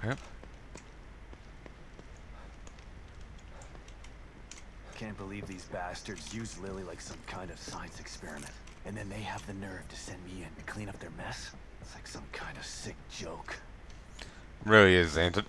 Yep. Can't believe these bastards use Lily like some kind of science experiment. And then they have the nerve to send me in to clean up their mess? It's like some kind of sick joke. Really is, ain't it?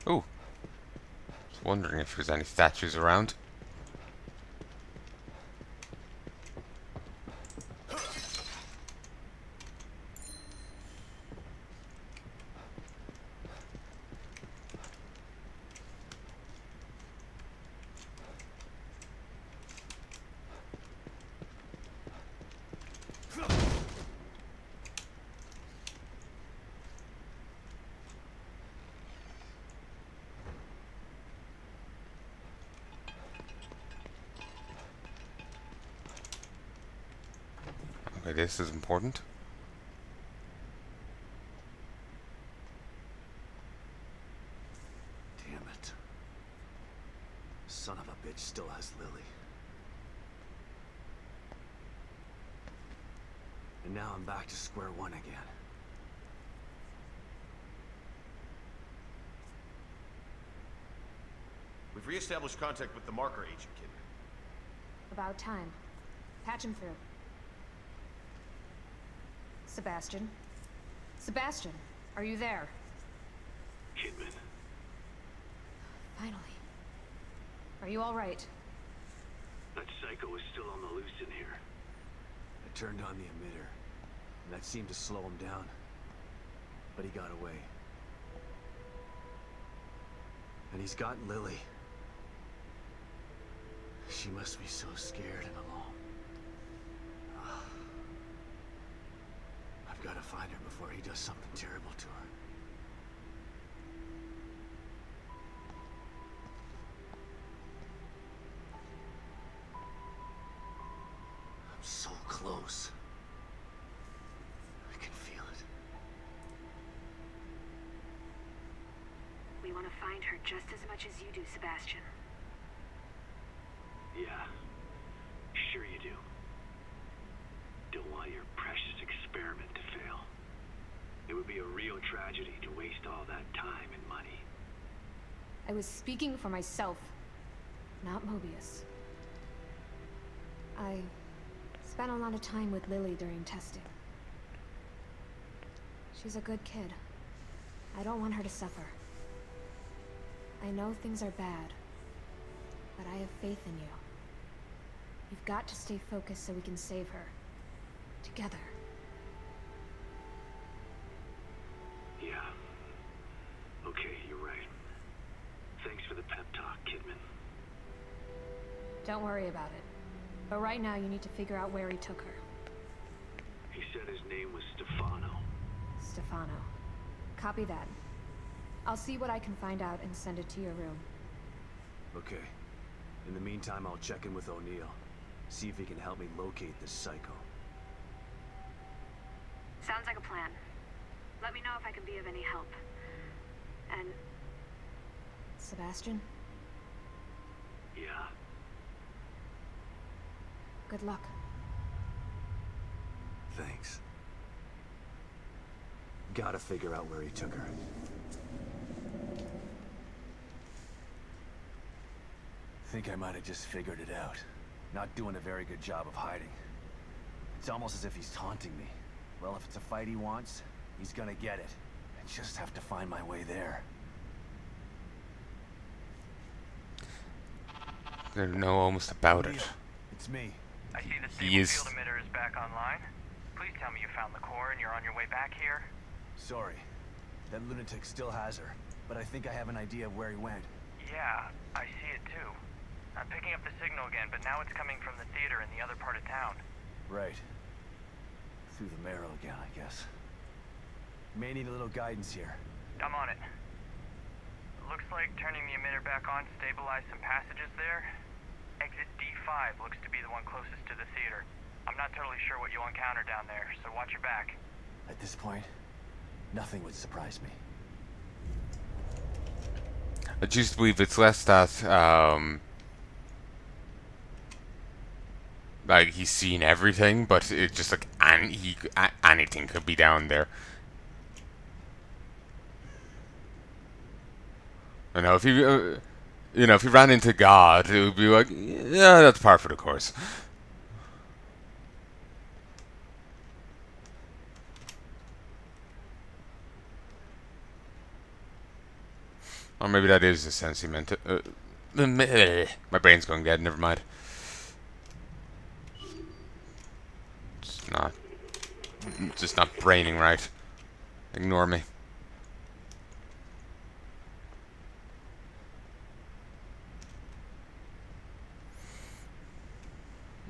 Oh. Just wondering if there's any statues around. Okay, this is important. Damn it. Son of a bitch still has Lily. And now I'm back to square one again. We've re-established contact with the marker agent, Kid. About time. Patch him through. Sebastian? Sebastian, are you there? Kidman. Finally. Are you all right? That psycho is still on the loose in here. I turned on the emitter, and that seemed to slow him down. But he got away. And he's got Lily. She must be so scared and alone. I've got to find her before he does something terrible to her. I'm so close. I can feel it. We want to find her just as much as you do, Sebastian. Yeah, sure you do. Don't want your precious experiment to fail. It would be a real tragedy to waste all that time and money. I was speaking for myself, not Mobius. I spent a lot of time with Lily during testing. She's a good kid. I don't want her to suffer. I know things are bad, but I have faith in you. You've got to stay focused so we can save her. Together. Yeah. Okay, you're right. Thanks for the pep talk, Kidman. Don't worry about it. But right now you need to figure out where he took her. He said his name was Stefano. Stefano. Copy that. I'll see what I can find out and send it to your room. Okay. In the meantime, I'll check in with O'Neill. See if he can help me locate this psycho. Sounds like a plan. Let me know if I can be of any help. And Sebastian, Yeah. good luck. Thanks. Gotta figure out where he took her. Think I might have just figured it out. Not doing a very good job of hiding. It's almost as if he's taunting me. Well, if it's a fight he wants, he's gonna get it. I just have to find my way there. I know almost about it. O'Neill, it's me. I see the He stable is- field emitter is back online. Please tell me you found the core and you're on your way back here. Sorry. That lunatic still has her, but I think I have an idea of where he went. Yeah, I see it too. I'm picking up the signal again, but now it's coming from the theater in the other part of town. Right. Through the marrow again, I guess. May need a little guidance here. I'm on it. Looks like turning the emitter back on stabilized some passages there. Exit D5 looks to be the one closest to the theater. I'm not totally sure what you'll encounter down there, so watch your back. At this point, nothing would surprise me. I choose to believe it's less that, like, he's seen everything, but it's just like, anything could be down there. You know, if he, if he ran into God, it would be like, yeah, that's par for the course. Or maybe that is the sense he meant it. My brain's going dead, never mind. Just not braining right. Ignore me.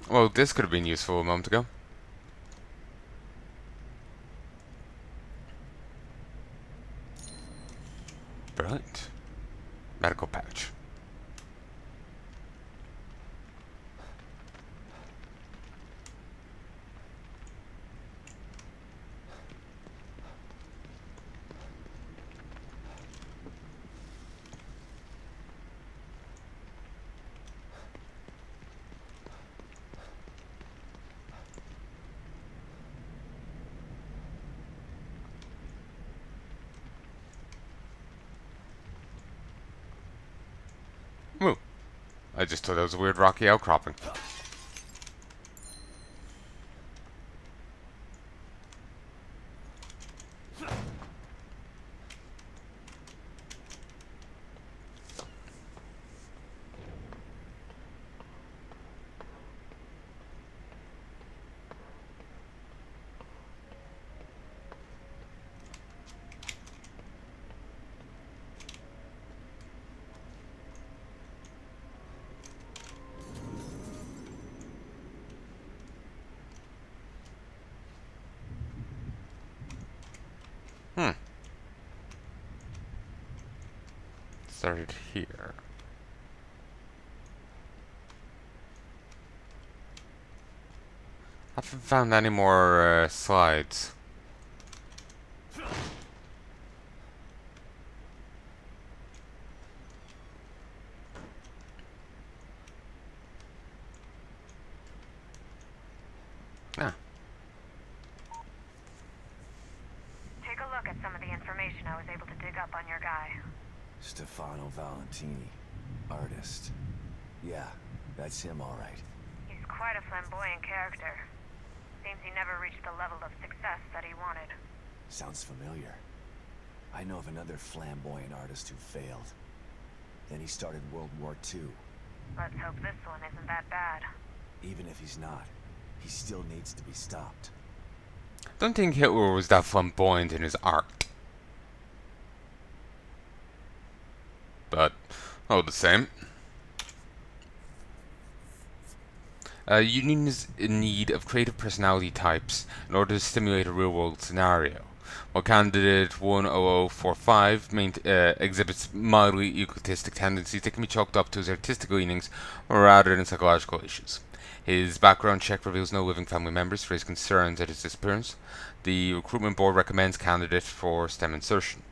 Well, this could have been useful a moment ago. Brilliant. Medical pouch. Ooh. I just thought that was a weird rocky outcropping. Started here. I haven't found any more slides. Ah. Take a look at some of the information I was able to dig up on your guy. Stefano Valentini, artist. Yeah, that's him all right. He's quite a flamboyant character. Seems he never reached the level of success that he wanted. Sounds familiar. I know of another flamboyant artist who failed. Then he started World War II. Let's hope this one isn't that bad. Even if he's not, he still needs to be stopped. Don't think Hitler was that flamboyant in his art. But, all the same. Union is in need of creative personality types in order to stimulate a real-world scenario. While candidate 10045 exhibits mildly egotistic tendencies that can be chalked up to his artistic leanings rather than psychological issues. His background check reveals no living family members raise concerns at his disappearance. The recruitment board recommends candidate for STEM insertion.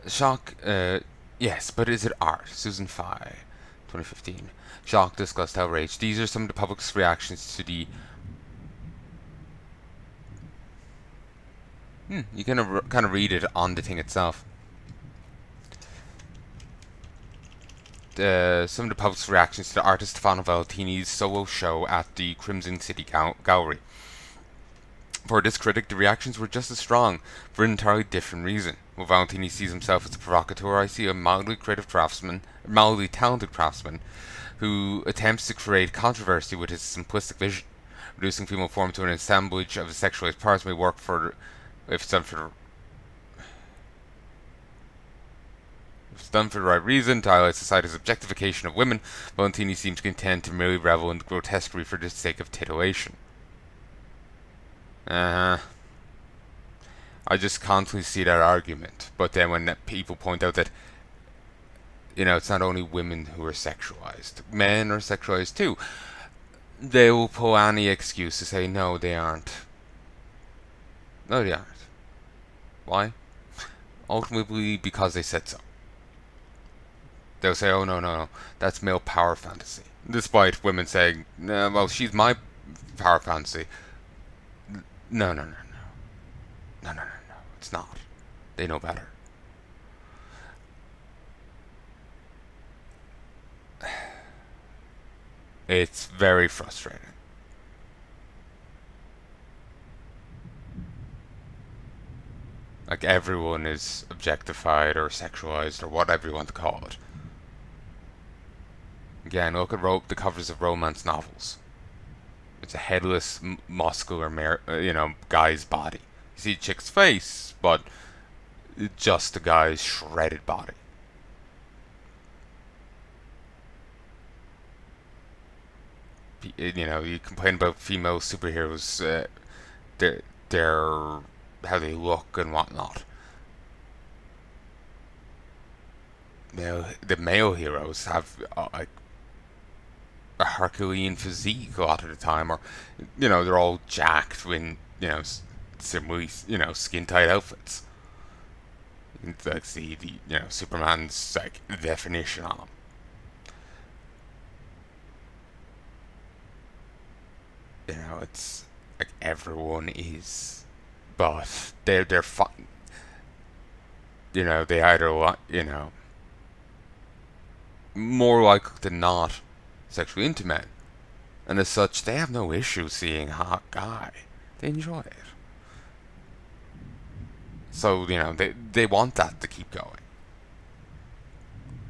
Shock, yes, but is it art? Susan Fye, 2015. Shock, disgust, outrage. These are some of the public's reactions to the... you can kind of read it on the thing itself. Some of the public's reactions to the artist Stefano Valentini's solo show at the Crimson City Gallery. For this critic, the reactions were just as strong, for an entirely different reason. While Valentini sees himself as a provocateur, I see a mildly talented craftsman, who attempts to create controversy with his simplistic vision. Reducing female form to an assemblage of sexualized parts may work if it's done for the right reason, to highlight society's objectification of women. Valentini seems content to merely revel in the grotesquerie for the sake of titillation. I just constantly see that argument. But then when people point out that, it's not only women who are sexualized, men are sexualized too, they will pull any excuse to say, no, they aren't. No, they aren't. Why? Ultimately, because they said so. They'll say, oh, no, no, no, that's male power fantasy. Despite women saying, no, well, she's my power fantasy. No, no, no, no. No, no, no, no. It's not. They know better. It's very frustrating. Like, everyone is objectified or sexualized or whatever you want to call it. Again, look at the covers of romance novels. It's a headless, muscular, guy's body. You see a chick's face, but just a guy's shredded body. You complain about female superheroes, their how they look and whatnot. The male heroes have like a Herculean physique a lot of the time, or they're all jacked in some really skin tight outfits. You can like see the Superman's like definition on them. It's like everyone is, but they're fun. They either more likely than not sexually into men, and as such, they have no issue seeing a hot guy. They enjoy it. So they want that to keep going.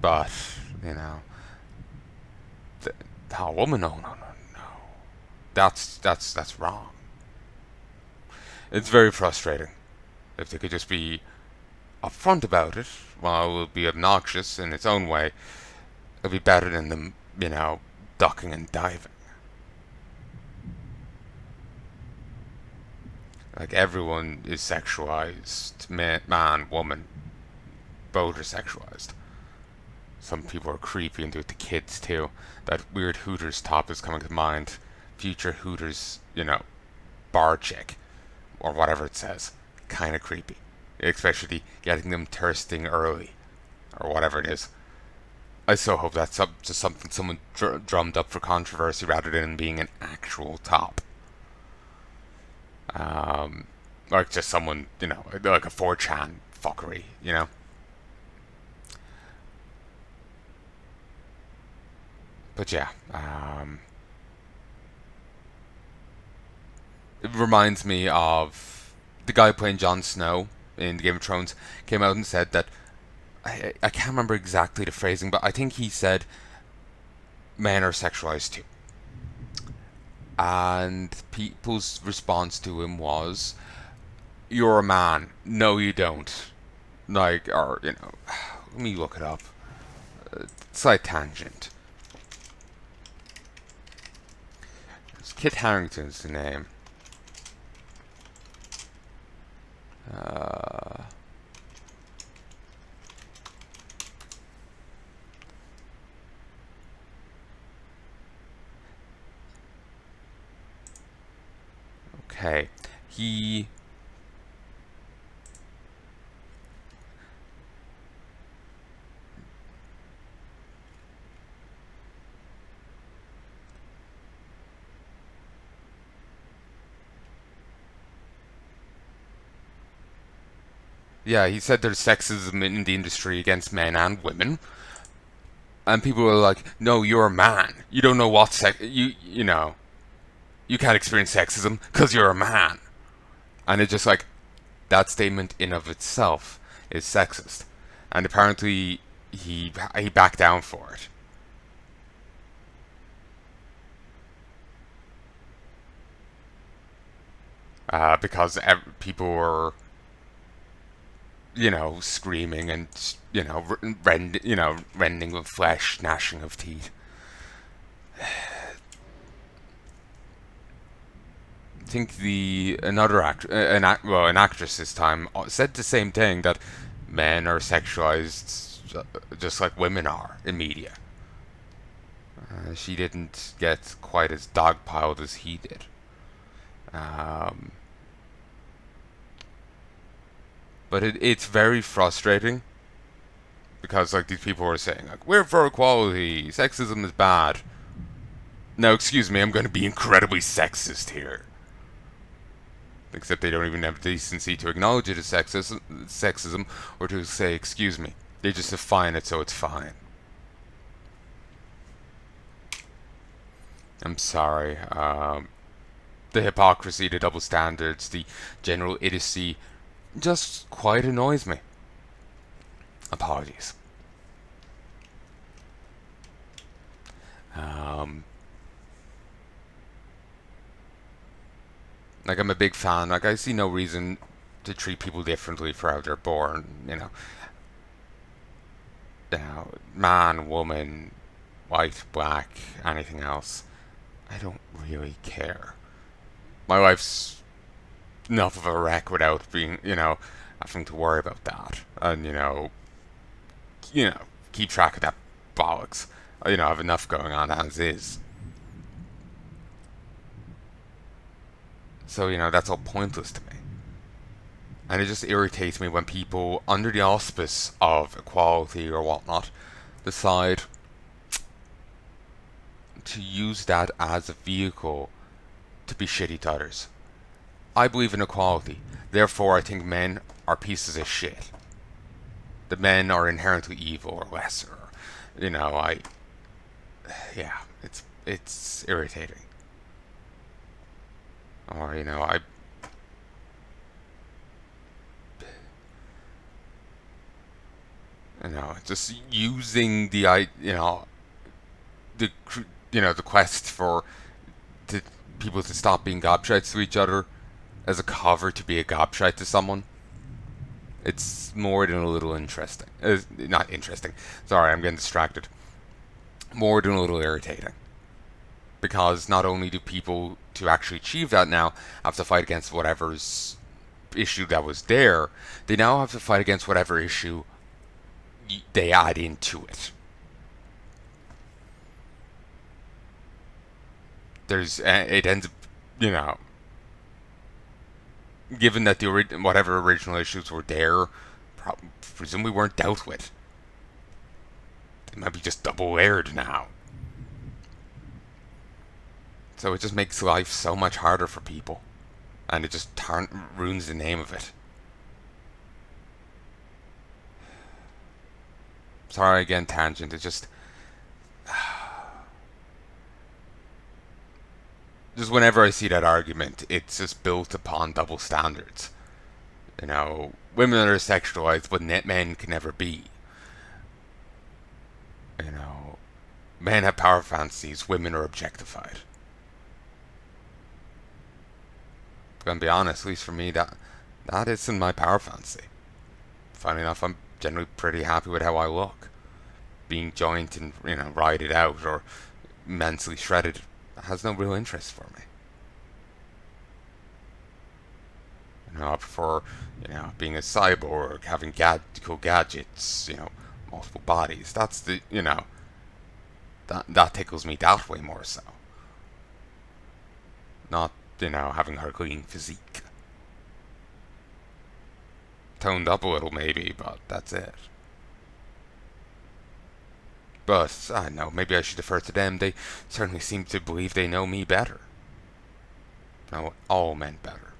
But the woman, no, no, no, no. That's wrong. It's very frustrating. If they could just be upfront about it, while it will be obnoxious in its own way, it'll be better than them, ducking and diving. Like, everyone is sexualized. Man, woman, both are sexualized. Some people are creepy and do it to kids too. That weird Hooters top is coming to mind. Future Hooters, bar chick, or whatever it says. Kind of creepy. Especially getting them thirsting early, or whatever it is. I so hope that's just something someone drummed up for controversy rather than being an actual top. Like just someone, like a 4chan fuckery, But yeah, it reminds me of the guy playing Jon Snow in the Game of Thrones came out and said that I can't remember exactly the phrasing, but I think he said men are sexualized too. And people's response to him was, "You're a man. No, you don't." Like, or let me look it up. Slight tangent. Kit Harington's the name. Okay, he said there's sexism in the industry against men and women, and people were like, "No, you're a man. You don't know what you can't experience sexism because you're a man." And it's just like, that statement in of itself is sexist, and apparently he backed down for it. Because people were, screaming and rending of flesh, gnashing of teeth. think an actress this time said the same thing, that men are sexualized just like women are in media. She didn't get quite as dogpiled as he did. But it's very frustrating because like these people are saying like we're for equality, sexism is bad. Now, excuse me, I'm going to be incredibly sexist here. Except they don't even have the decency to acknowledge it as sexism, or to say excuse me. They just define it so it's fine. I'm sorry. The hypocrisy, the double standards, the general idiocy just quite annoys me. Apologies. Like, I'm a big fan. Like, I see no reason to treat people differently for how they're born. Man, woman, white, black, anything else. I don't really care. My life's enough of a wreck without being, having to worry about that. And, keep track of that bollocks. I have enough going on as is. So, that's all pointless to me. And it just irritates me when people, under the auspice of equality or whatnot, decide to use that as a vehicle to be shitty to others. I believe in equality. Therefore, I think men are pieces of shit. The men are inherently evil or lesser. It's irritating. Or, just using the quest for people to stop being gobshites to each other as a cover to be a gobshite to someone. It's more than a little interesting. Not interesting. Sorry, I'm getting distracted. More than a little irritating. Because not only do people to actually achieve that now have to fight against whatever's issue that was there, they now have to fight against whatever issue they add into it. It ends up, given that whatever original issues were there, presumably weren't dealt with. They might be just double layered now. So it just makes life so much harder for people. And it just ruins the name of it. Sorry again, tangent. It just... Just whenever I see that argument, it's just built upon double standards. Women are sexualized, but men can never be. Men have power fantasies, women are objectified. I'm gonna be honest, at least for me, that isn't my power fantasy. Funny enough, I'm generally pretty happy with how I look. Being joint and, ride out or immensely shredded has no real interest for me. I prefer, being a cyborg, having cool gadgets, multiple bodies. That's the, that tickles me that way more so. Not, having her clean physique. Toned up a little maybe, but that's it. But, I don't know, maybe I should defer to them. They certainly seem to believe they know me better. Know all men better.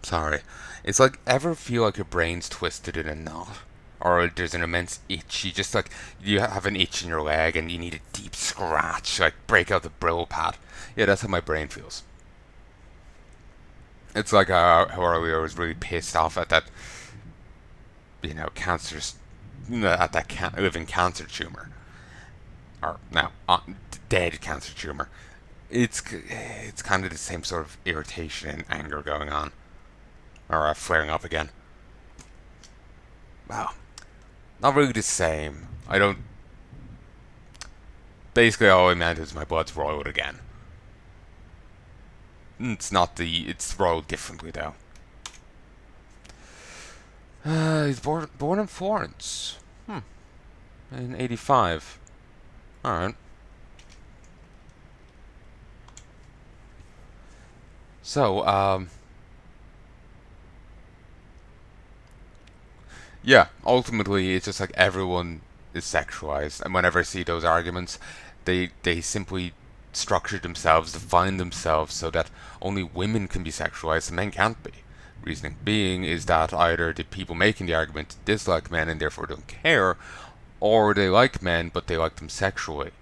Sorry. It's like, ever feel like your brain's twisted in a knot? Or there's an immense itch. You have an itch in your leg and you need a deep scratch. Like, break out the Brillo pad. Yeah, that's how my brain feels. It's like how earlier I was really pissed off at that, at that living cancer tumor. Or, no, dead cancer tumor. It's kind of the same sort of irritation and anger going on. Or flaring up again. Well, not really the same. Basically all I meant is my blood's roiled again. It's not the. It's rolled differently though. He's born in Florence. In '85. All right. So, yeah, ultimately, it's just like everyone is sexualized, and whenever I see those arguments, they simply structure themselves, define themselves so that only women can be sexualized and men can't be. Reasoning being is that either the people making the argument dislike men and therefore don't care, or they like men but they like them sexually.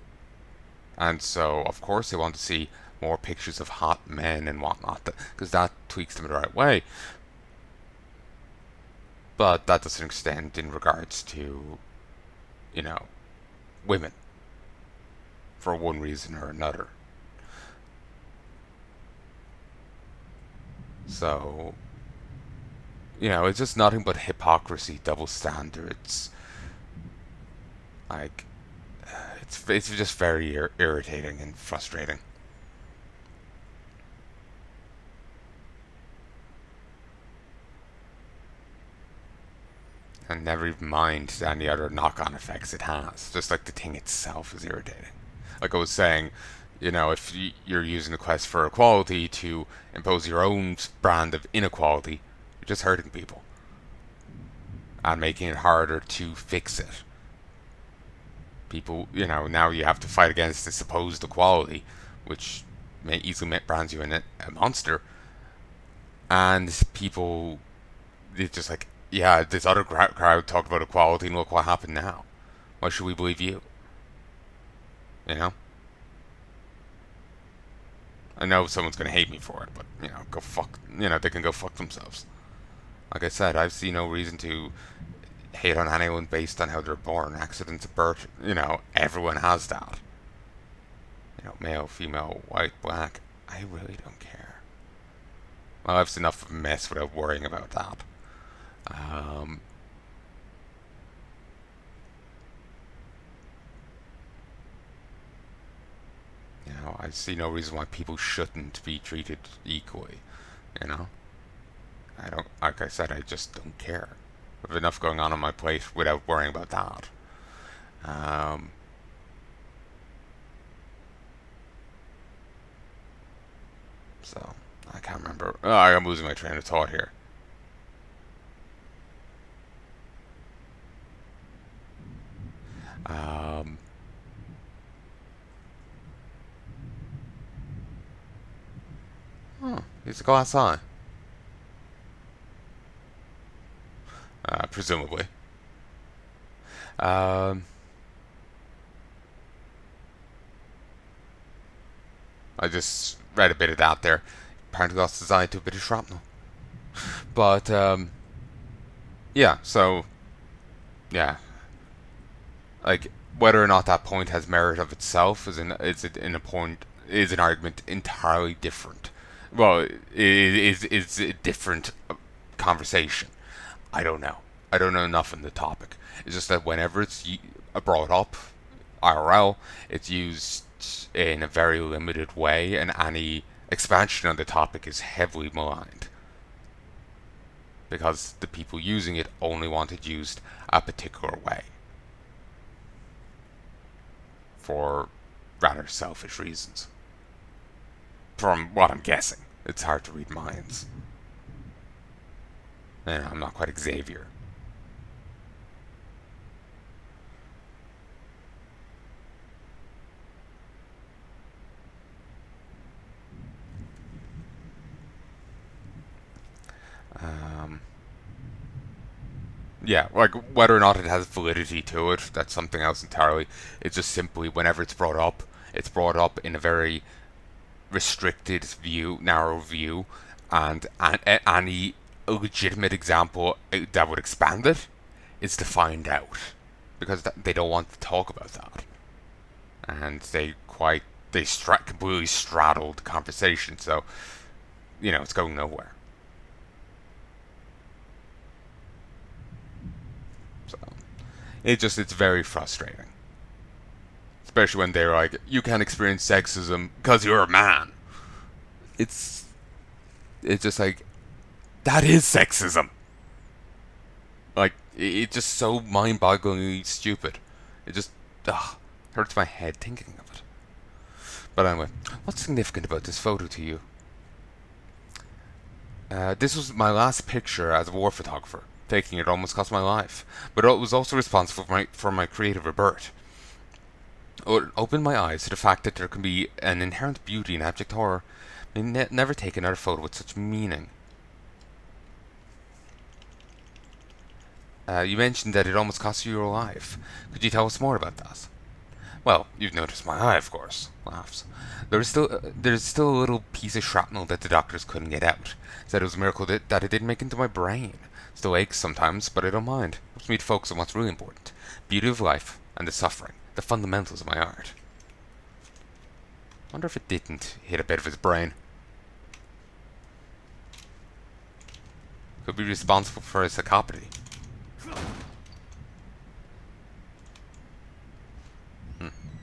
And so, of course, they want to see more pictures of hot men and whatnot, because that tweaks them the right way. But that doesn't extend in regards to, you know, women, for one reason or another. So, it's just nothing but hypocrisy, double standards. Like, it's just very irritating and frustrating. And never even mind any other knock-on effects it has. Just like the thing itself is irritating. Like I was saying, if you're using the quest for equality to impose your own brand of inequality, you're just hurting people and making it harder to fix it. People, now you have to fight against the supposed equality, which may easily brand you in a monster. And people, it's just like, yeah, this other crowd talked about equality, and look what happened now. Why should we believe you? You know? I know someone's gonna hate me for it, but, go fuck, they can go fuck themselves. Like I said, I see no reason to hate on anyone based on how they're born. Accidents of birth, everyone has that. Male, female, white, black. I really don't care. My life's enough of a mess without worrying about that. I see no reason why people shouldn't be treated equally. I don't. Like I said, I just don't care. I have enough going on my plate without worrying about that. So I can't remember. Oh, I'm losing my train of thought here. He's a glass eye. Presumably. I just read a bit of that there. Apparently lost his eye to a bit of shrapnel. But, yeah, so, yeah. Like, whether or not that point has merit of itself is an argument entirely different. Well, it is a different conversation. I don't know. I don't know enough on the topic. It's just that whenever it's brought up, IRL, it's used in a very limited way, and any expansion on the topic is heavily maligned. Because the people using it only want it used a particular way. For rather selfish reasons. From what I'm guessing. It's hard to read minds. I'm not quite Xavier. Yeah, like whether or not it has validity to it, that's something else entirely. It's just simply whenever it's brought up in a very restricted view, narrow view, and any legitimate example that would expand it is to find out, because they don't want to talk about that, and they completely straddled the conversation, so it's going nowhere. So it's very frustrating, especially when they're like, you can't experience sexism because you're a man. It's it's just like, that is sexism. Like, it's just so mind-bogglingly stupid. It just hurts my head thinking of it. But anyway, what's significant about this photo to you? This was my last picture as a war photographer. Taking it almost cost my life, but it was also responsible for my creative rebirth. It opened my eyes to the fact that there can be an inherent beauty in abject horror. Never take another photo with such meaning. You mentioned that it almost cost you your life. Could you tell us more about that? Well, you've noticed my eye, of course. Laughs. There's still a little piece of shrapnel that the doctors couldn't get out. Said it was a miracle that it didn't make it into my brain. Still aches sometimes, but I don't mind. Helps me to focus on what's really important: beauty of life and the suffering, the fundamentals of my art. Wonder if it didn't hit a bit of his brain. Could be responsible for his psychopathy.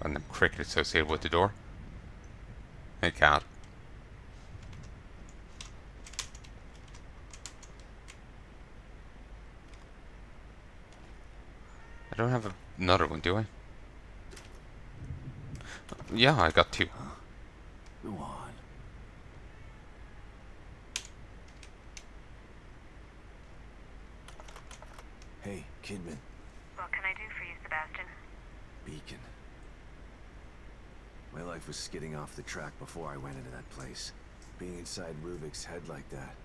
And the cricket associated with the door. Hey, cat. I don't have another one, do I? Yeah, I got two. Go on. Hey, Kidman. What can I do for you, Sebastian? Beacon. My life was skidding off the track before I went into that place. Being inside Ruvik's head like that.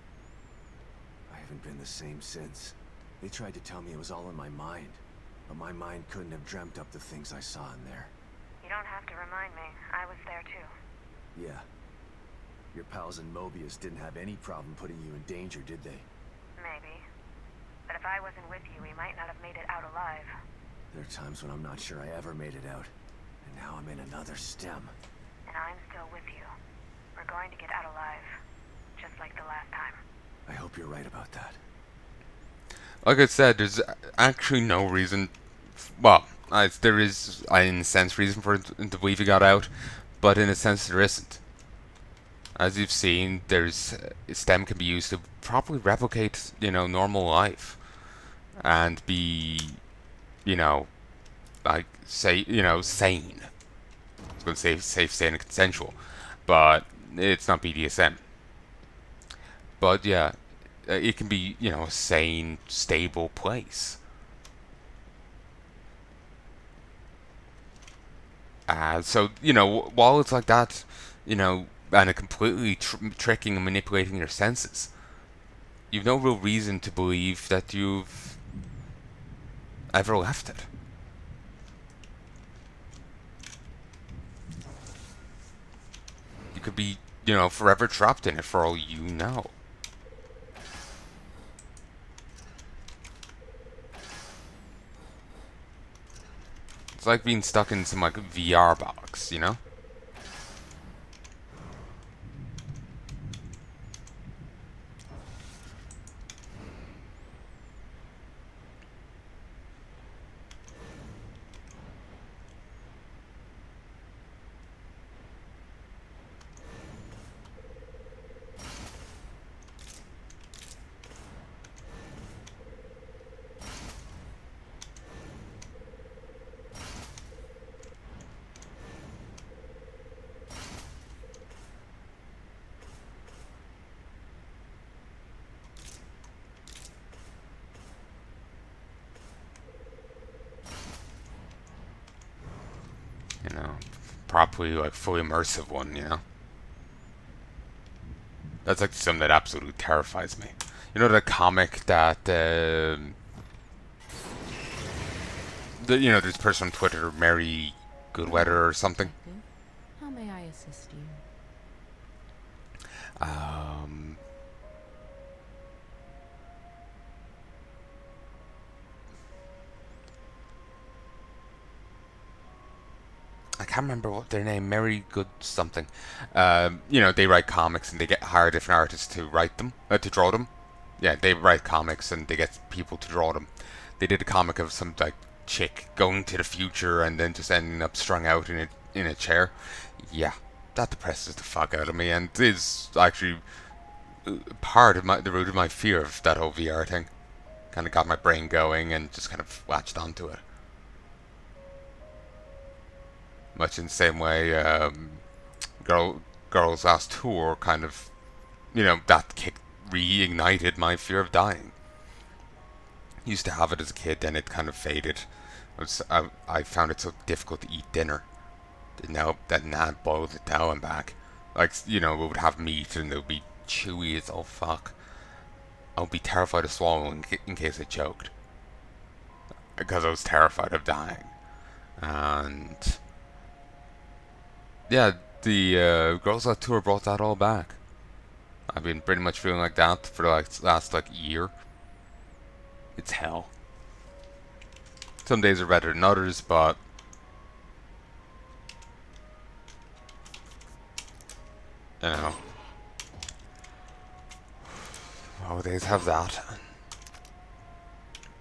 I haven't been the same since. They tried to tell me it was all in my mind, but my mind couldn't have dreamt up the things I saw in there. You don't have to remind me. I was there too. Yeah. Your pals in Mobius didn't have any problem putting you in danger, did they? Maybe. But if I wasn't with you, we might not have made it out alive. There are times when I'm not sure I ever made it out. And now I'm in another stem. And I'm still with you. We're going to get out alive. Just like the last time. I hope you're right about that. Like I said, there's actually no reason. Well, there is, in a sense, reason for it to believe he got out, but in a sense there isn't. As you've seen, STEM can be used to properly replicate, normal life, and be, like sane. I was going to say safe, sane, and consensual, but it's not BDSM. But yeah, it can be, a sane, stable place. So, while it's like that, and it completely tricking and manipulating your senses, you've no real reason to believe that you've ever left it. You could be, forever trapped in it for all you know. It's like being stuck in some, VR box, Properly, fully immersive one, That's something that absolutely terrifies me. The comic that, this person on Twitter, Mary Goodweather or something. How may I assist you? I can't remember what their name, Mary Good something. They write comics and they hire different artists to write them, to draw them. Yeah, they write comics and they get people to draw them. They did a comic of some chick going to the future and then just ending up strung out in a chair. Yeah, that depresses the fuck out of me and is actually part of the root of my fear of that whole VR thing. Kind of got my brain going and just kind of latched onto it. Much in the same way, Girls Last Tour kind of, that reignited my fear of dying. Used to have it as a kid, then it kind of faded. I found it so difficult to eat dinner. Now that Nan boiled it down and back. Like, it would have meat and it would be chewy as all fuck. I would be terrified of swallowing in case I choked. Because I was terrified of dying. And yeah, the Girls Last Tour brought that all back. I've been pretty much feeling like that for the last year. It's hell. Some days are better than others, but holidays have that.